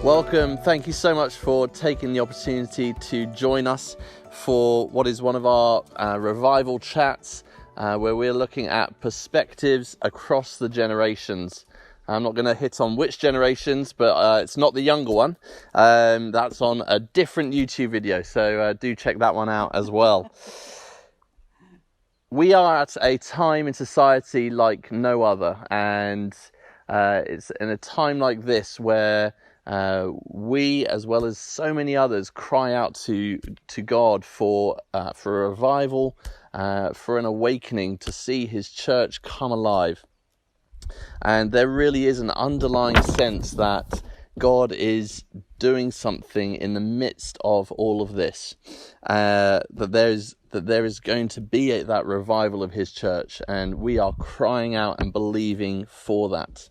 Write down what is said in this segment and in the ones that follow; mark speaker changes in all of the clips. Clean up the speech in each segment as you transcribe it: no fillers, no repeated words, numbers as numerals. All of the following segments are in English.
Speaker 1: Welcome. Thank you so much for taking the opportunity to join us for what is one of our revival chats where we're looking at perspectives across the generations. I'm not going to hit on which generations, but it's not the younger one. That's on a different YouTube video, so do check that one out as well. We are at a time in society like no other, and it's in a time like this where we, as well as so many others, cry out to God for a revival, for an awakening, to see His church come alive. And there really is an underlying sense that God is doing something in the midst of all of this, that there is going to be that revival of His church, and we are crying out and believing for that.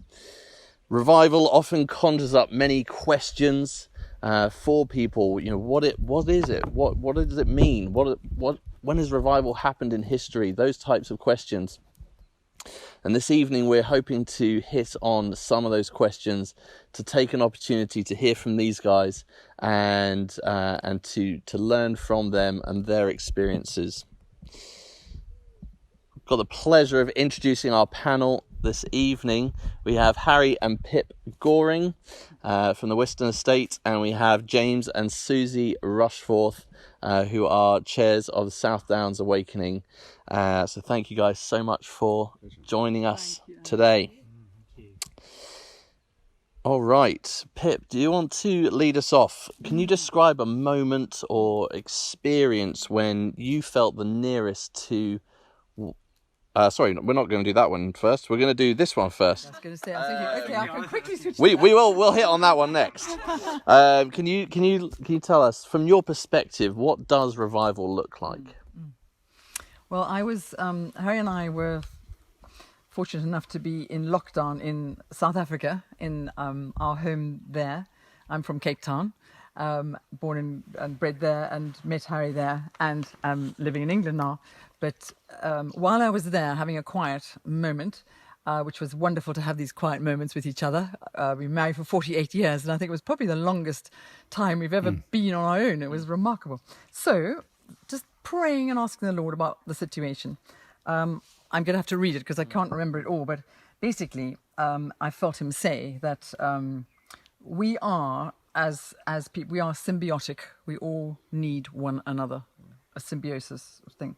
Speaker 1: Revival often conjures up many questions for people. You know, what is it? What does it mean? When has revival happened in history? Those types of questions. And this evening we're hoping to hit on some of those questions, to take an opportunity to hear from these guys and to learn from them and their experiences. I've got the pleasure of introducing our panel this evening. We have Harry and Pip Goring from the Western Estate, and we have James and Susie Rushforth, who are chairs of the South Downs Awakening. So thank you guys so much for joining us today. All right, Pip, do you want to lead us off? Can you describe a moment or experience when you felt the nearest to... sorry, we're not going to do that one first. We're going to do this one first.
Speaker 2: I was going to say, I was thinking, okay, I can quickly switch.
Speaker 1: We'll hit on that one next. Can you tell us, from your perspective, what does revival look like?
Speaker 2: Well, Harry and I were fortunate enough to be in lockdown in South Africa, in our home there. I'm from Cape Town, born and bred there, and met Harry there, and I'm living in England now. But while I was there having a quiet moment, which was wonderful to have these quiet moments with each other. We were married for 48 years, and I think it was probably the longest time we've ever been on our own. It was remarkable. So just praying and asking the Lord about the situation. I'm going to have to read it because I can't remember it all. But basically, I felt Him say that we are, as people, we are symbiotic. We all need one another, a symbiosis thing.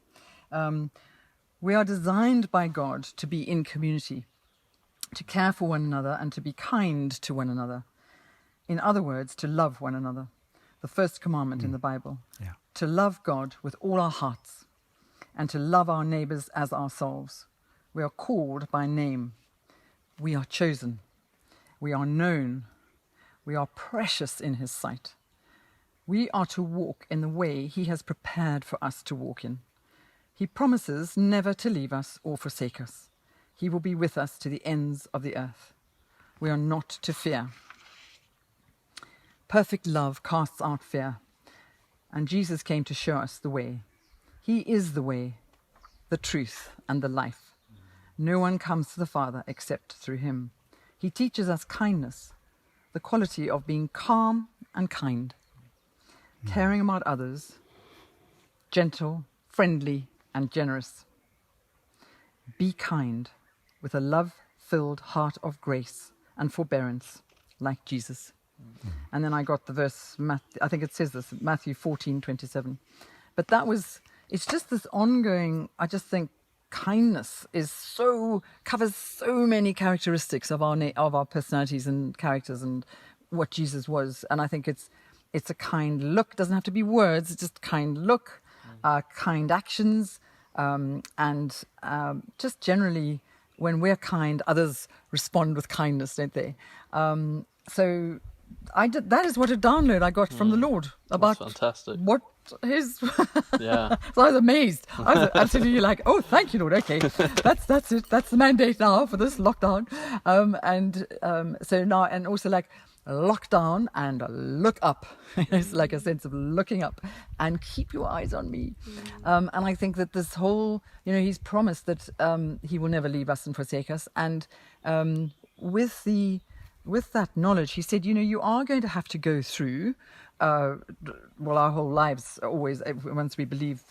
Speaker 2: We are designed by God to be in community, to care for one another and to be kind to one another. In other words, to love one another. The first commandment in the Bible. Yeah. To love God with all our hearts and to love our neighbors as ourselves. We are called by name. We are chosen. We are known. We are precious in His sight. We are to walk in the way He has prepared for us to walk in. He promises never to leave us or forsake us. He will be with us to the ends of the earth. We are not to fear. Perfect love casts out fear, and Jesus came to show us the way. He is the way, the truth, and the life. No one comes to the Father except through Him. He teaches us kindness, the quality of being calm and kind, caring about others, gentle, friendly, and generous. Be kind with a love-filled heart of grace and forbearance, like Jesus. And then I got the verse, I think it says this, Matthew 14:27. But it's just this ongoing, I just think kindness covers so many characteristics of our personalities and characters and what Jesus was. And I think it's a kind look. It doesn't have to be words, it's just kind look, kind actions, and just generally when we're kind, others respond with kindness, don't they? So that is what a download I got from the Lord about what His. Yeah. So I was amazed. I was absolutely like, oh, thank you, Lord. Okay, that's it. That's the mandate now for this lockdown. So now, and also like lock down and look up. It's like a sense of looking up and keep your eyes on me. And I think that this whole, He's promised that He will never leave us and forsake us. And with the with that knowledge, he said, you are going to have to go through, our whole lives are always, once we believe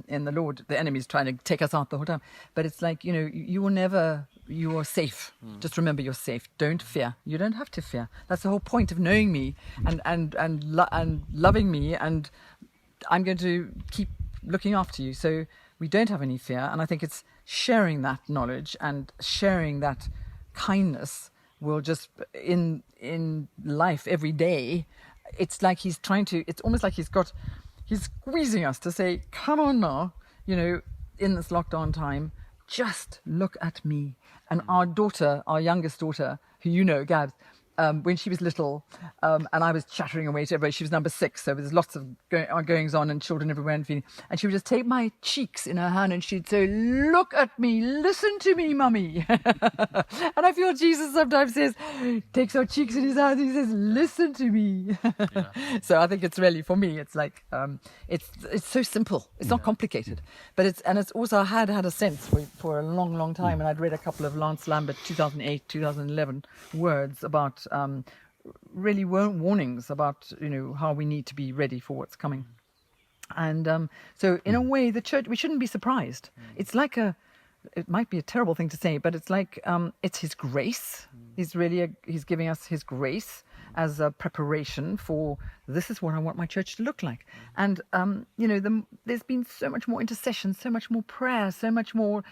Speaker 2: in the Lord, the enemy's trying to take us out the whole time. But it's like, you are safe. Just remember you're safe. Don't fear. You don't have to fear. That's the whole point of knowing me and loving me, and I'm going to keep looking after you. So we don't have any fear. And I think it's sharing that knowledge and sharing that kindness will just, in life every day, it's like it's almost like he's squeezing us to say, come on now, in this lockdown time, just look at me. And our youngest daughter, who Gabs, when she was little, and I was chattering away to everybody. She was number 6, so there's lots of goings on and children everywhere and she would just take my cheeks in her hand and she'd say, look at me, listen to me, mummy. And I feel Jesus sometimes takes our cheeks in his hands and he says, listen to me. Yeah. So I think it's really, for me, it's like, it's so simple. It's not complicated, but it's also, I had a sense for a long, long time, and I'd read a couple of Lance Lambert 2008, 2011 words about really warnings about how we need to be ready for what's coming. And so in a way, the church, we shouldn't be surprised. It's like it might be a terrible thing to say, but it's like it's his grace. He's giving us his grace as a preparation for, this is what I want my church to look like. And there's been so much more intercession, so much more prayer, so much more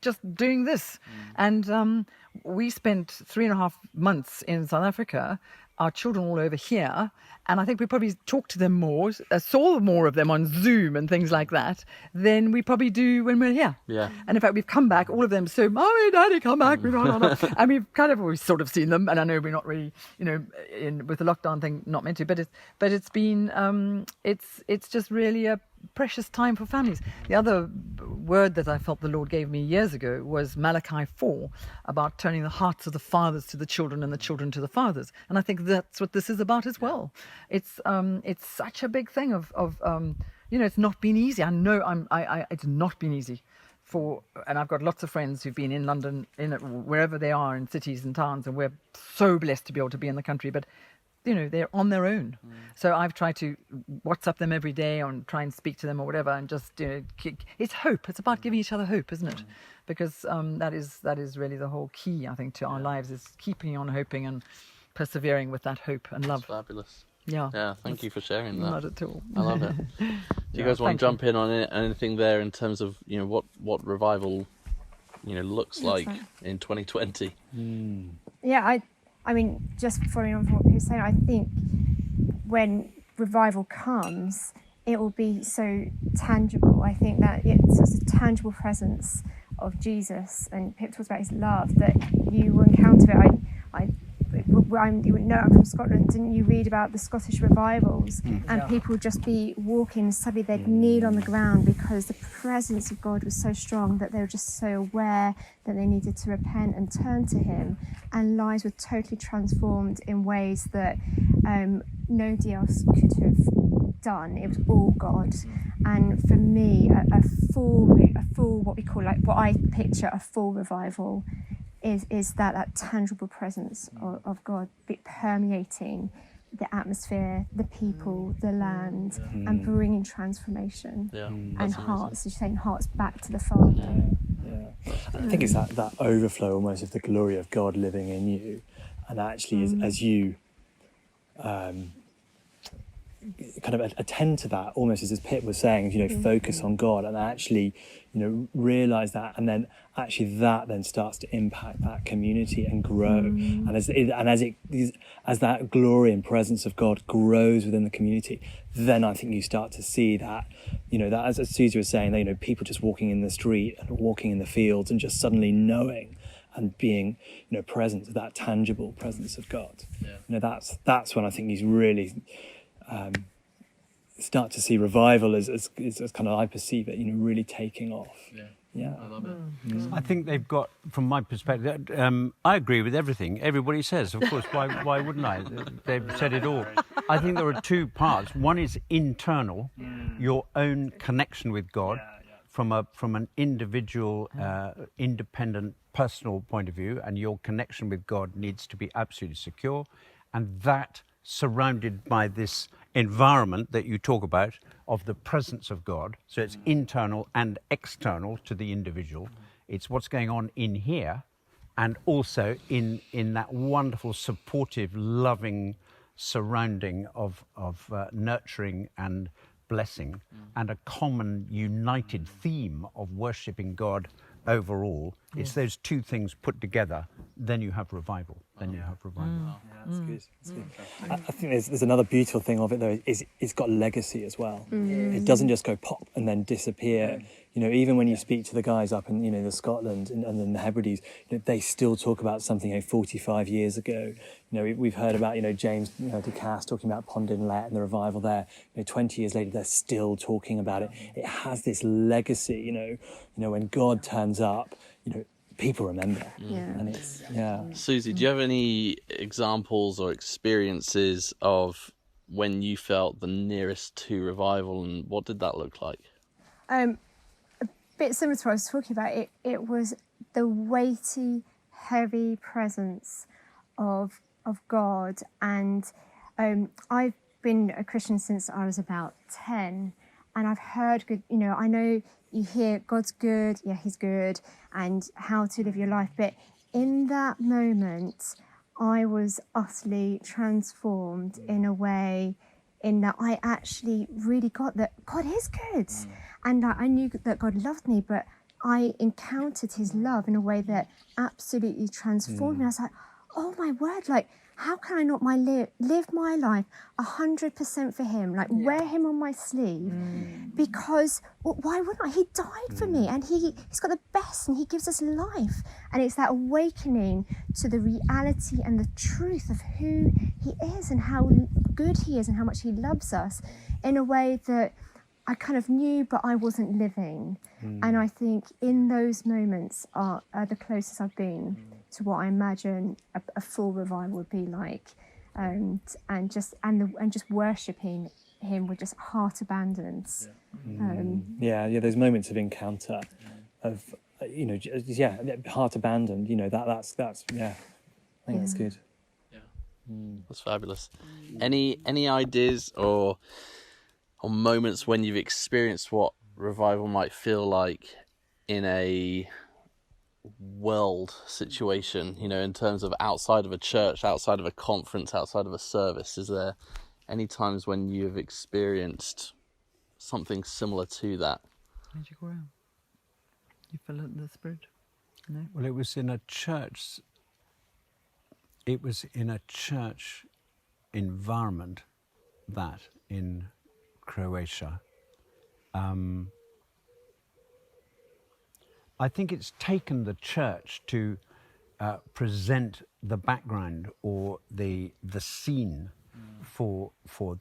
Speaker 2: just doing this. And we spent 3.5 months in South Africa, our children all over here, and I think we probably talked to them more, saw more of them on Zoom and things like that than we probably do when we're here.
Speaker 1: Yeah.
Speaker 2: And in fact, we've come back, all of them, so Mommy, Daddy, come back. And we've kind of always sort of seen them, and I know we're not really, with the lockdown thing, not meant to, but it's been, it's just really a precious time for families. The other word that I felt the Lord gave me years ago was Malachi 4, about turning the hearts of the fathers to the children and the children to the fathers. And I think that's what this is about as well. It's such a big thing of it's not been easy. I know it's not been easy and I've got lots of friends who've been in London, wherever they are in cities and towns, and we're so blessed to be able to be in the country, but they're on their own. So I've tried to WhatsApp them every day and try and speak to them or whatever, and just, it's hope. It's about giving each other hope, isn't it? Because that is really the whole key, I think, to our lives, is keeping on hoping and persevering with that hope and love.
Speaker 1: That's fabulous.
Speaker 2: Yeah.
Speaker 1: Yeah, thank you for sharing that.
Speaker 2: Not at all.
Speaker 1: I love it. Do you guys want to jump in on anything there in terms of, what revival, looks like in 2020?
Speaker 3: Yeah, I mean, just following on from what Peter was saying, I think when revival comes, it will be so tangible. I think that it's just a tangible presence of Jesus, and Pip talks about his love, that you will encounter it. I'm from Scotland. Didn't you read about the Scottish revivals? And people would just be walking, and suddenly they'd kneel on the ground because the presence of God was so strong that they were just so aware that they needed to repent and turn to him, and lives were totally transformed in ways that nobody else could have done. It was all God. And for me, a full what we call, like, what I picture a full revival is that tangible presence of God permeating the atmosphere, the people, the land, and bringing transformation and hearts, as you're saying, hearts back to the Father.
Speaker 4: I think it's that overflow almost of the glory of God living in you, and actually as you kind of attend to that, almost as Pip was saying, focus on God and actually, realise that, and then actually that then starts to impact that community and grow. And as that glory and presence of God grows within the community, then I think you start to see that, that as Susie was saying, people just walking in the street and walking in the fields and just suddenly knowing and being, present to that tangible presence of God. That's when I think he's really start to see revival as kind of I perceive it, really taking off. Yeah,
Speaker 1: I love it.
Speaker 5: I think they've got, from my perspective, I agree with everything everybody says. Of course, why wouldn't I? They've said it all. I think there are two parts. One is internal, your own connection with God, from an individual, independent, personal point of view, and your connection with God needs to be absolutely secure, and that surrounded by this environment that you talk about of the presence of God. So it's internal and external to the individual. It's what's going on in here, and also in that wonderful, supportive, loving surrounding of nurturing and blessing, and a common united theme of worshipping God overall. It's those two things put together, then you have revival.
Speaker 4: Yeah, that's good. That's good. I think there's another beautiful thing of it though, is it's got legacy as well. It doesn't just go pop and then disappear. You know, even when you speak to the guys up in, you know, the Scotland and then the Hebrides, you know, they still talk about something 45 years ago. You know, we've heard about, you know, James DeCass talking about Pond Inlet and the revival there. You know, 20 years later, they're still talking about it. It has this legacy, you know, when God turns up, you know, people remember. And it's,
Speaker 1: Susie, do you have any examples or experiences of when you felt the nearest to revival, and what did that look like?
Speaker 3: A bit similar to what I was talking about. It was the weighty, heavy presence of God, and I've been a Christian since I was about 10, and I've heard good. You know, I know you hear God's good, yeah, He's good, and how to live your life. But in that moment, I was utterly transformed in a way, in that I actually really got that God is good. And I knew that God loved me, but I encountered His love in a way that absolutely transformed me. I was like, oh my word, like, how can I not live my life 100% for Him, like wear Him on my sleeve? Because why wouldn't I? He died for me, and He's got the best, and He gives us life. And it's that awakening to the reality and the truth of who He is and how good He is and how much He loves us in a way that I kind of knew, but I wasn't living. And I think in those moments are the closest I've been to what I imagine a full revival would be like, and just worshipping Him with just heart abandons.
Speaker 4: Those moments of encounter, of heart abandoned. You know, that's I think that's good.
Speaker 1: That's fabulous. Any ideas or moments when you've experienced what revival might feel like in a world situation, you know, in terms of outside of a church, outside of a conference, outside of a service? Is there any times when you've experienced something similar to that?
Speaker 2: Magic around. You feel it in the Spirit? No?
Speaker 5: Well, it was in a church. It was in a church environment that in Croatia. I think it's taken the church to present the background or the scene for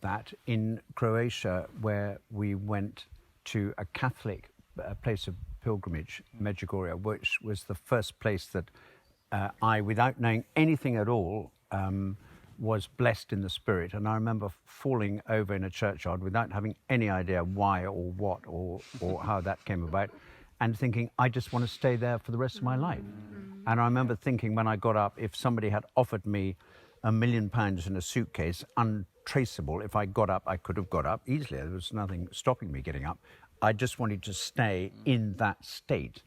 Speaker 5: that. In Croatia, where we went to a Catholic place of pilgrimage, Medjugorje, which was the first place that I, without knowing anything at all, was blessed in the Spirit. And I remember falling over in a churchyard without having any idea why or what or how that came about, and thinking, I just want to stay there for the rest of my life. And I remember thinking when I got up, if somebody had offered me £1 million in a suitcase, untraceable, if I got up, I could have got up easily. There was nothing stopping me getting up. I just wanted to stay in that state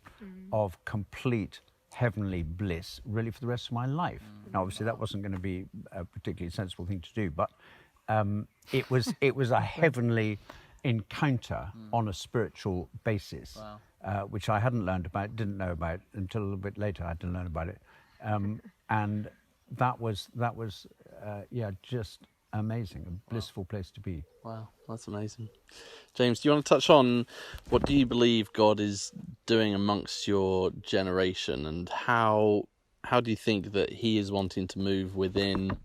Speaker 5: of complete heavenly bliss, really, for the rest of my life. Now, obviously, that wasn't going to be a particularly sensible thing to do, but it was a heavenly encounter on a spiritual basis, which I hadn't learned about, didn't know about until a little bit later. I had to learn about it, and that was just amazing, a blissful place to be.
Speaker 1: Wow, that's amazing. James, do you want to touch on what do you believe God is doing amongst your generation, and how do you think that He is wanting to move within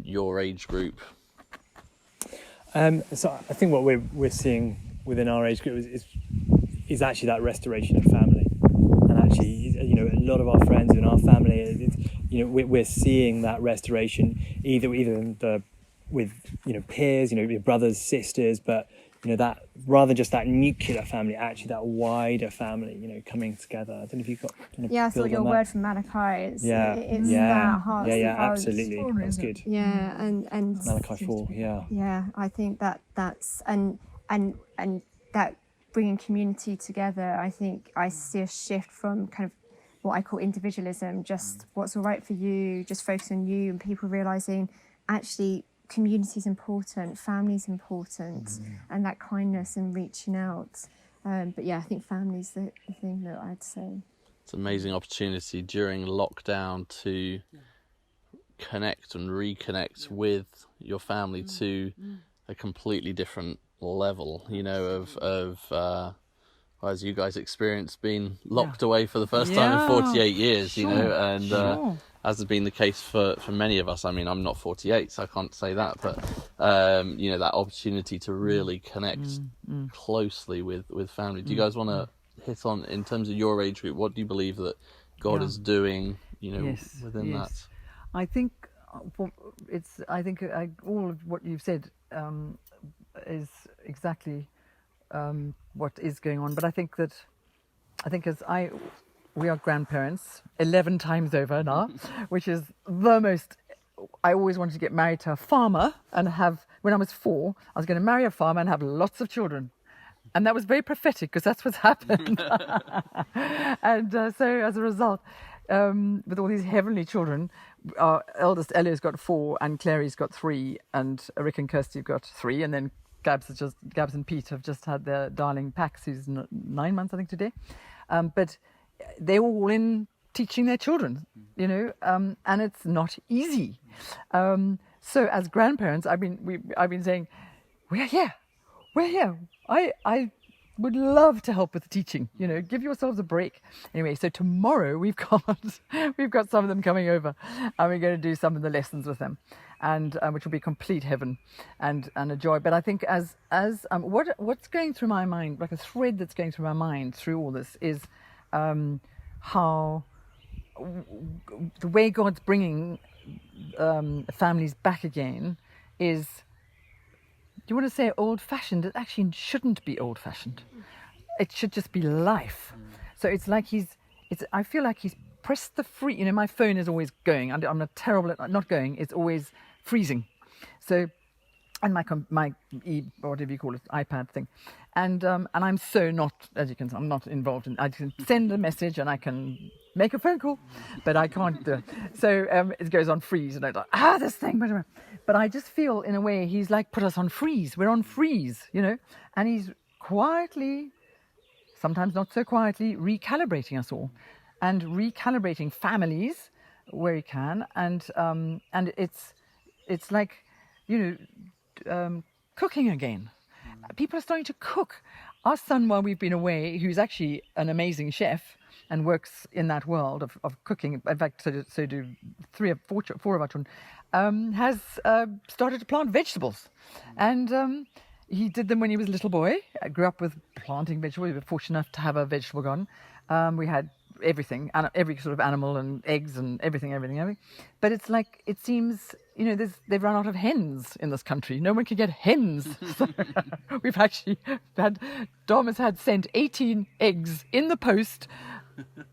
Speaker 1: your age group?
Speaker 4: So I think what we're seeing within our age group is actually that restoration of family, and actually, you know, a lot of our friends in our family, you know, we're seeing that restoration either with, you know, peers, you know, your brothers, sisters, but that rather than just that nuclear family, actually that wider family, coming together. I don't know if you've got.
Speaker 3: Yeah, I thought your word from Malachi is it's that heart.
Speaker 4: Absolutely, that's good.
Speaker 3: Yeah, and
Speaker 4: Malachi 4, yeah.
Speaker 3: Yeah, I think that's and that bringing community together. I think I see a shift from kind of what I call individualism, just what's all right for you, just focus on you, and people realizing actually community is important, family is important, and that kindness and reaching out. But yeah, I think family's the thing that I'd say.
Speaker 1: It's an amazing opportunity during lockdown to connect and reconnect with your family to a completely different level, of as you guys experienced being locked away for the first time in 48 years, and as has been the case for many of us. I mean, I'm not 48, so I can't say that, but that opportunity to really connect closely with family. Do you guys want to hit on, in terms of your age group, what do you believe that God is doing, within that?
Speaker 2: I think all of what you've said is exactly what is going on. But I think we are grandparents 11 times over now, which is the most. I always wanted to get married to a farmer and when I was 4, I was going to marry a farmer and have lots of children. And that was very prophetic, because that's what's happened. And so as a result, with all these heavenly children, our eldest Ellio's got 4 and Clary's got 3 and Rick and Kirsty have got 3, and then Gabs and Pete have just had their darling Pax, who's 9 months I think today. But they're all in teaching their children, and it's not easy. So as grandparents, I've been saying, we're here. I would love to help with the teaching. Give yourselves a break. Anyway, so tomorrow we've got some of them coming over, and we're going to do some of the lessons with them, and which will be complete heaven and a joy. But I think as what's going through my mind, like a thread that's going through my mind through all this, is how the way God's bringing families back again is. Do you want to say old-fashioned? It actually shouldn't be old-fashioned. It should just be life. So it's like I feel like he's pressed the free. My phone is always going. I'm a terrible at not going. It's always freezing. So, and my whatever you call it, iPad thing, and I'm so not, as you can see, I'm not involved in. I can send a message and I can make a phone call, but I can't do it. So it goes on freeze, and I'm like, this thing, whatever. But I just feel, in a way, he's like put us on freeze. We're on freeze, and he's quietly, sometimes not so quietly, recalibrating us all, and recalibrating families where he can, and it's like, cooking again. People are starting to cook. Our son, while we've been away, who's actually an amazing chef and works in that world of cooking, in fact, so do 4 of our children, has started to plant vegetables. And he did them when he was a little boy. I grew up with planting vegetables. We were fortunate enough to have a vegetable garden. We had everything, every sort of animal and eggs and everything. But it's like, it seems, they've run out of hens in this country. No one can get hens. So we've actually Dom has had sent 18 eggs in the post.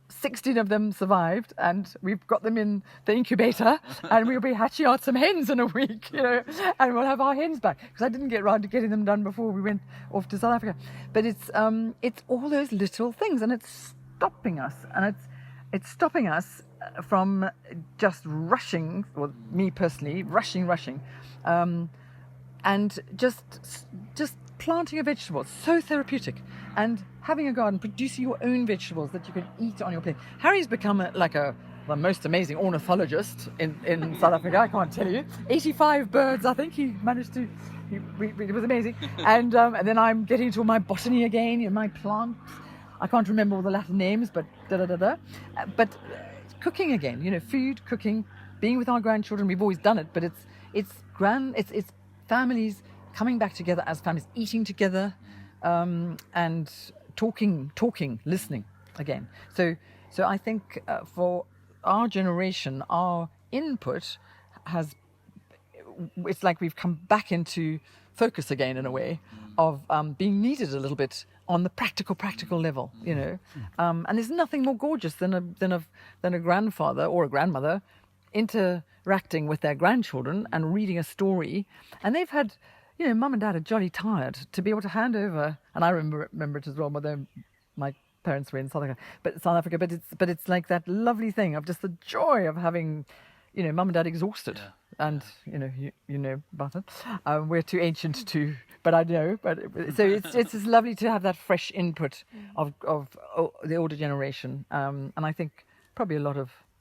Speaker 2: 16 of them survived, and we've got them in the incubator, and we'll be hatching out some hens in a week, and we'll have our hens back, because I didn't get around to getting them done before we went off to South Africa. But it's all those little things, and it's stopping us, and it's stopping us from just rushing, or me personally, rushing, and just planting a vegetable. It's so therapeutic. And having a garden, producing your own vegetables that you can eat on your plate. Harry's become the most amazing ornithologist in South Africa, I can't tell you. 85 birds, I think he managed to. It was amazing. And then I'm getting into my botany again, my plants. I can't remember all the Latin names, but But cooking again, food, cooking, being with our grandchildren. We've always done it, but it's families coming back together as families, eating together, and talking, listening again. So I think for our generation, our input it's like we've come back into focus again, in a way, of being needed a little bit on the practical level, you know. And there's nothing more gorgeous than a grandfather or a grandmother interacting with their grandchildren and reading a story. And they've had, you know, mum and dad are jolly tired to be able to hand over. And I remember it as well, although my parents were in South Africa. But it's like that lovely thing of just the joy of having, you know, mum and dad exhausted.
Speaker 1: Yeah.
Speaker 2: And you know about it. We're too ancient to, but I know. But so it's just lovely to have that fresh input of the older generation. And I think probably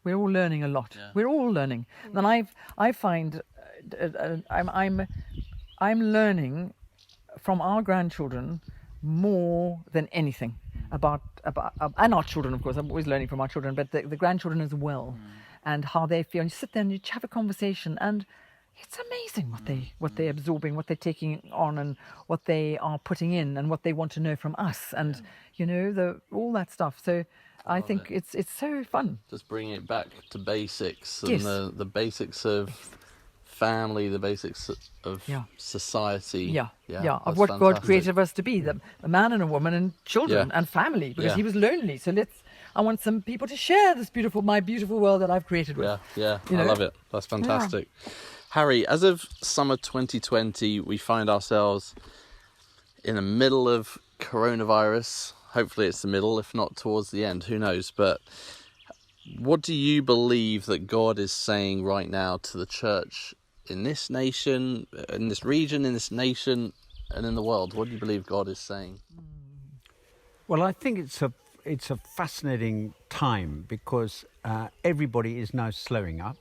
Speaker 2: we're all learning a lot.
Speaker 1: Yeah.
Speaker 2: We're all learning. And I find I'm learning from our grandchildren more than anything about and our children, of course. I'm always learning from our children, but the grandchildren as well. And how they feel. And you sit there and you have a conversation, and it's amazing what they're absorbing, what they're taking on, and what they are putting in, and what they want to know from us, and you know all that stuff. So I think it's so fun.
Speaker 1: Just bringing it back to basics,
Speaker 2: Yes.
Speaker 1: and the basics of family, the basics of society.
Speaker 2: Yeah, of
Speaker 1: that's
Speaker 2: what God
Speaker 1: fantastic.
Speaker 2: created us to be, the man and a woman and children
Speaker 1: Yeah.
Speaker 2: and family, because
Speaker 1: Yeah.
Speaker 2: he was lonely. So I want some people to share my beautiful world that I've created with.
Speaker 1: Yeah,
Speaker 2: You
Speaker 1: I
Speaker 2: know?
Speaker 1: love it. That's fantastic. Harry, as of summer 2020, we find ourselves in the middle of coronavirus. Hopefully it's the middle, if not towards the end, who knows. But what do you believe that God is saying right now to the church in this nation, in this region, in this nation, and in the world? What do you believe God is saying?
Speaker 5: Well, I think it's a fascinating time because everybody is now slowing up.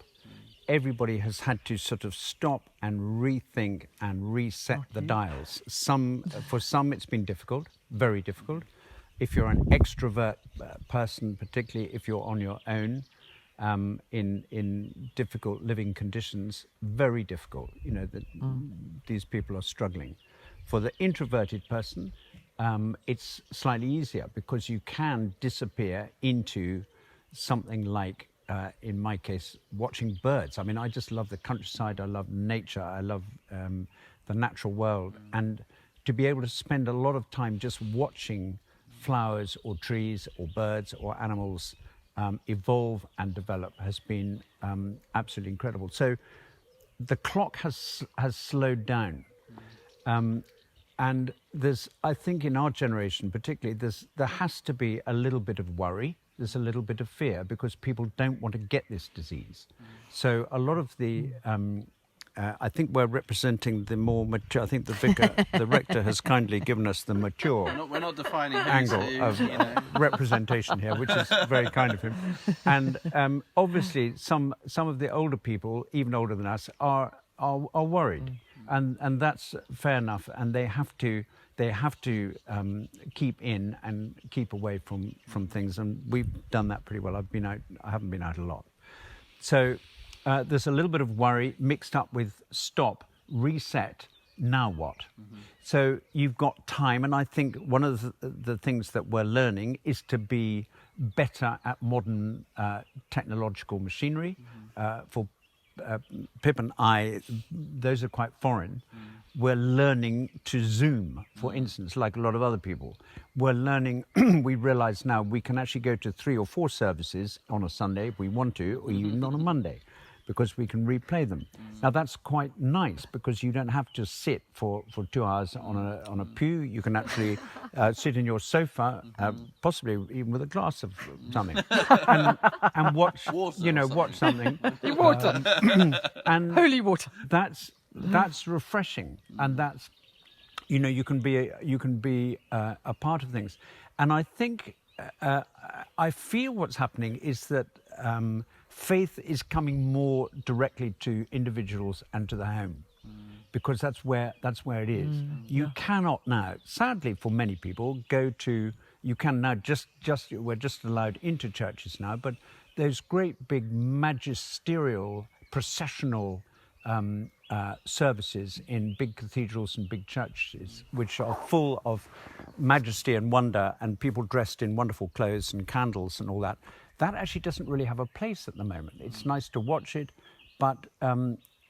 Speaker 5: Everybody has had to sort of stop and rethink and reset the dials. For some, it's been difficult, very difficult. If you're an extrovert person, particularly if you're on your own in difficult living conditions, very difficult. You know, these people are struggling. For the introverted person, it's slightly easier because you can disappear into something like, in my case, watching birds. I mean, I just love the countryside. I love nature. I love the natural world. And to be able to spend a lot of time just watching flowers or trees or birds or animals evolve and develop has been absolutely incredible. So the clock has slowed down. And I think in our generation particularly, there has to be a little bit of worry. There's a little bit of fear because people don't want to get this disease. So a lot of the, I think we're representing the more mature, I think the rector has kindly given us the mature
Speaker 1: We're not defining
Speaker 5: angle of representation here, which is very kind of him. And obviously some of the older people, even older than us, are worried. And that's fair enough, and they have to keep in and keep away from things, and we've done that pretty well. I haven't been out a lot, so there's a little bit of worry mixed up with stop, reset. Now what? So you've got time, and I think one of the things that we're learning is to be better at modern technological machinery. For Pip and I, those are quite foreign. We're learning to Zoom, for instance, like a lot of other people. We're learning, we realise now we can actually go to 3 or 4 services on a Sunday if we want to, or even on a Monday, because we can replay them. Now that's quite nice because you don't have to sit for 2 hours on a pew. You can actually sit in your sofa, possibly even with a glass of something, and watch, watch something.
Speaker 2: Water.
Speaker 5: And
Speaker 2: Holy water.
Speaker 5: That's refreshing, and that's, you can be a part of things. And I think I feel what's happening is that faith is coming more directly to individuals and to the home, because that's where it is. You cannot now, sadly for many people, you can now we're just allowed into churches now, but those great big magisterial processional services in big cathedrals and big churches, which are full of majesty and wonder and people dressed in wonderful clothes and candles and all that, that actually doesn't really have a place at the moment. It's nice to watch it, but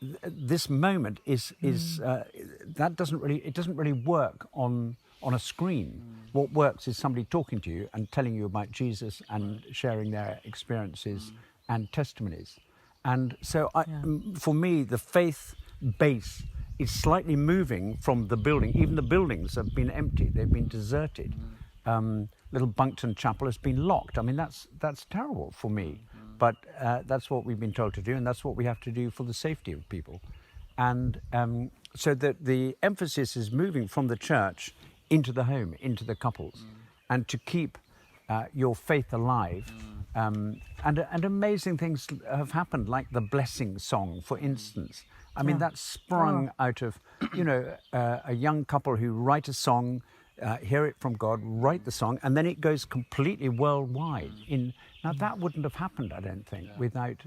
Speaker 5: this moment is that doesn't really work on a screen. What works is somebody talking to you and telling you about Jesus and sharing their experiences and testimonies. And so for me, the faith base is slightly moving from the building. Even the buildings have been empty, they've been deserted. Little Bunkton Chapel has been locked. I mean, that's terrible for me, but that's what we've been told to do, and that's what we have to do for the safety of people. And so that the emphasis is moving from the church into the home, into the couples, and to keep your faith alive. And amazing things have happened, like the blessing song, for instance. I mean, that sprung out of, a young couple who write a song, hear it from God, write the song, and then it goes completely worldwide. Now, that wouldn't have happened, I don't think, without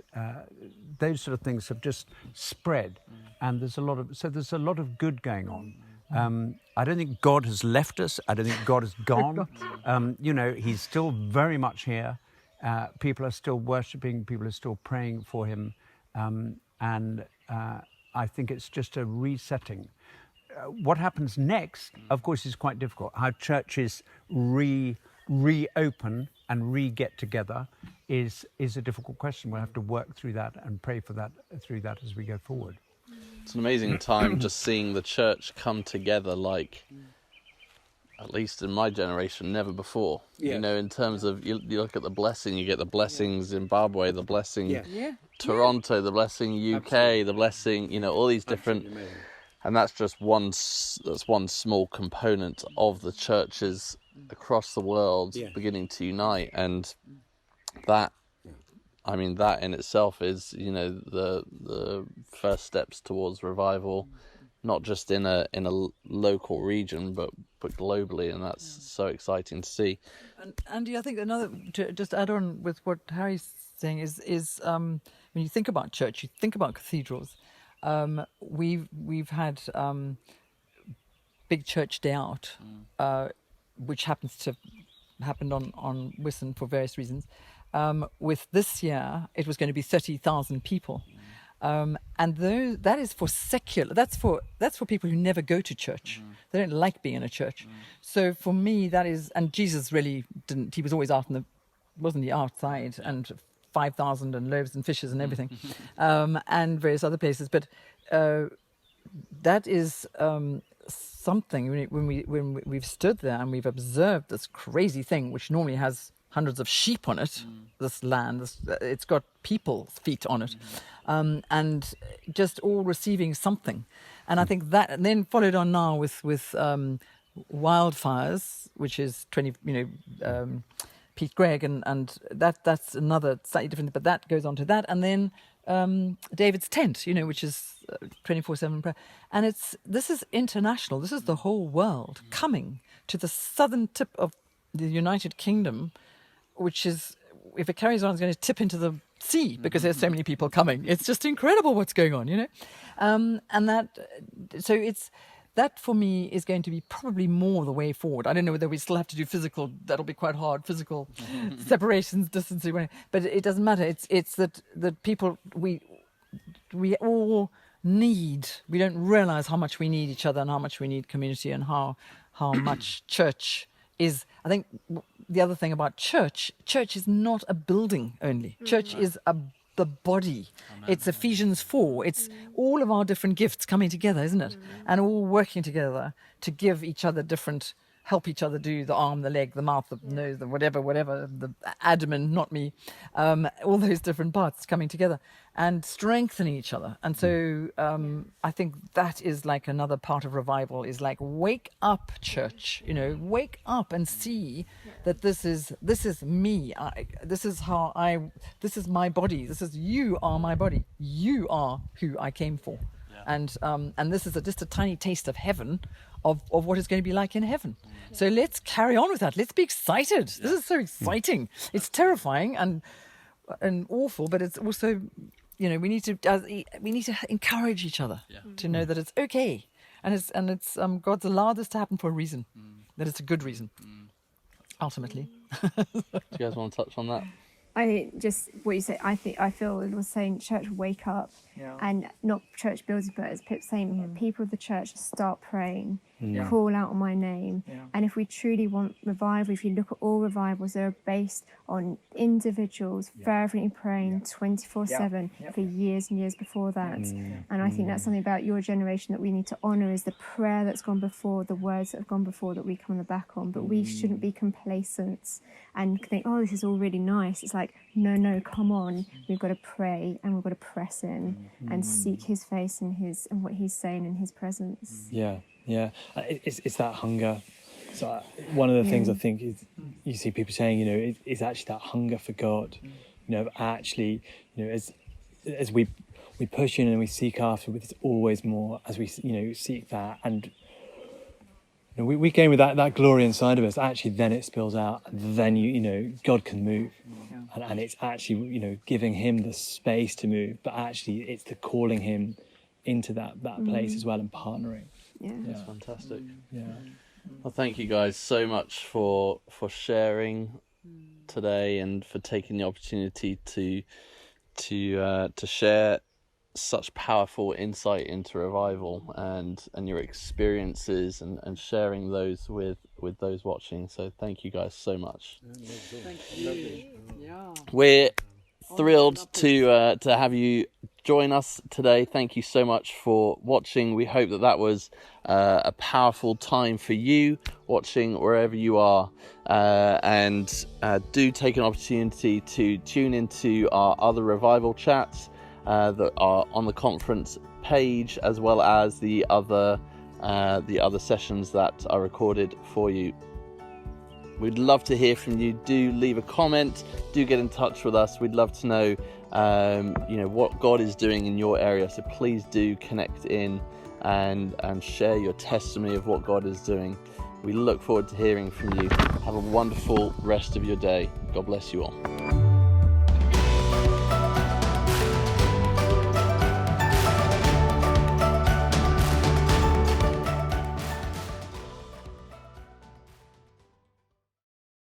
Speaker 5: those sort of things have just spread. And there's a lot of good going on. I don't think God has left us. I don't think God has gone. He's still very much here. People are still worshipping. People are still praying for him. And I think it's just a resetting. What happens next, of course, is quite difficult. How churches reopen and re-get together is a difficult question. We'll have to work through that and pray for that through that as we go forward.
Speaker 1: It's an amazing time just seeing the church come together like, at least in my generation, never before.
Speaker 4: Yeah.
Speaker 1: In terms of, you look at the blessing, you get the blessing Zimbabwe, the blessing Toronto, the blessing UK,
Speaker 4: Absolutely.
Speaker 1: the blessing, all these different... And that's just one small component of the churches across the world beginning to unite. And that in itself is, the first steps towards revival, not just in a local region, but globally, and that's so exciting to see.
Speaker 2: And Andy, I think to just add on with what Harry's saying is when you think about church, you think about cathedrals. We've had Big Church Day Out, which happens to happened on Wiston for various reasons. With this year, it was going to be 30,000 people, and that is for secular. That's for people who never go to church. They don't like being in a church. So for me, that is, and Jesus really didn't. He was always wasn't he outside and 5,000 and loaves and fishes and everything, and various other places. But that is something when we've stood there and we've observed this crazy thing, which normally has hundreds of sheep on it. This land, it's got people's feet on it, and just all receiving something. And I think that, and then followed on now with Wildfires, which is Pete Gregg, and that's another slightly different, but that goes on to that. And then David's Tent, which is 24/7 prayer. And this is international. This is the whole world coming to the southern tip of the United Kingdom, which is, if it carries on, is going to tip into the sea because there's so many people coming. It's just incredible what's going on, and that for me is going to be probably more the way forward. I don't know whether we still have to do physical. That'll be quite hard. Physical separations, distancing, but it doesn't matter. It's that people we all need. We don't realize how much we need each other and how much we need community and how much church is. I think the other thing about church is not a building only. Church is the body. Amen. It's Ephesians 4. It's all of our different gifts coming together, isn't it? And all working together to give each other help each other do the arm, the leg, the mouth, the nose, the whatever, the abdomen, not me, all those different parts coming together and strengthening each other. And so I think that is like another part of revival, is like, wake up, church, wake up and see that this is me. This is my body. You are my body. You are who I came for. Yeah. And this is just a tiny taste of heaven, of what it's going to be like in heaven. So let's carry on with that. Let's be excited. This is so exciting. It's terrifying and awful, but it's also, we need to encourage each other to know that it's okay, and it's God's allowed this to happen for a reason, that it's a good reason, ultimately.
Speaker 1: Do you guys want to touch on that?
Speaker 3: I just what you said. I feel it was saying church wake up, and not church builders, but as Pip's saying, people of the church start praying, call out on my name. And if we truly want revival, if you look at all revivals, they're based on individuals fervently praying 24/7 for years and years before that. And I think that's something about your generation that we need to honour, is the prayer that's gone before, the words that have gone before, that we come on the back on. But we shouldn't be complacent and think, oh, this is all really nice. It's like, no, come on. We've got to pray, and we've got to press in and seek his face and what he's saying in his presence.
Speaker 4: Yeah. It's that hunger. So one of the things I think is, you see people saying, it's actually that hunger for God. Actually, as we push in and we seek after, there's always more as we, seek that. And we gain with that glory inside of us. Actually, then it spills out. And then God can move, and it's actually giving him the space to move. But actually, it's the calling him into that place as well, and partnering.
Speaker 3: Yeah.
Speaker 1: That's fantastic.
Speaker 4: Yeah.
Speaker 1: Well, thank you guys so much for sharing today, and for taking the opportunity to share such powerful insight into revival and your experiences, and sharing those with those watching. So thank you guys so much.
Speaker 2: Thank you. Yeah.
Speaker 1: We're thrilled to have you join us today. Thank you so much for watching. We hope that was a powerful time for you watching wherever you are, and do take an opportunity to tune into our other revival chats that are on the conference page, as well as the other sessions that are recorded for you. We'd love to hear from you. Do leave a comment. Do get in touch with us. We'd love to know, what God is doing in your area. So please do connect in and share your testimony of what God is doing. We look forward to hearing from you. Have a wonderful rest of your day. God bless you all.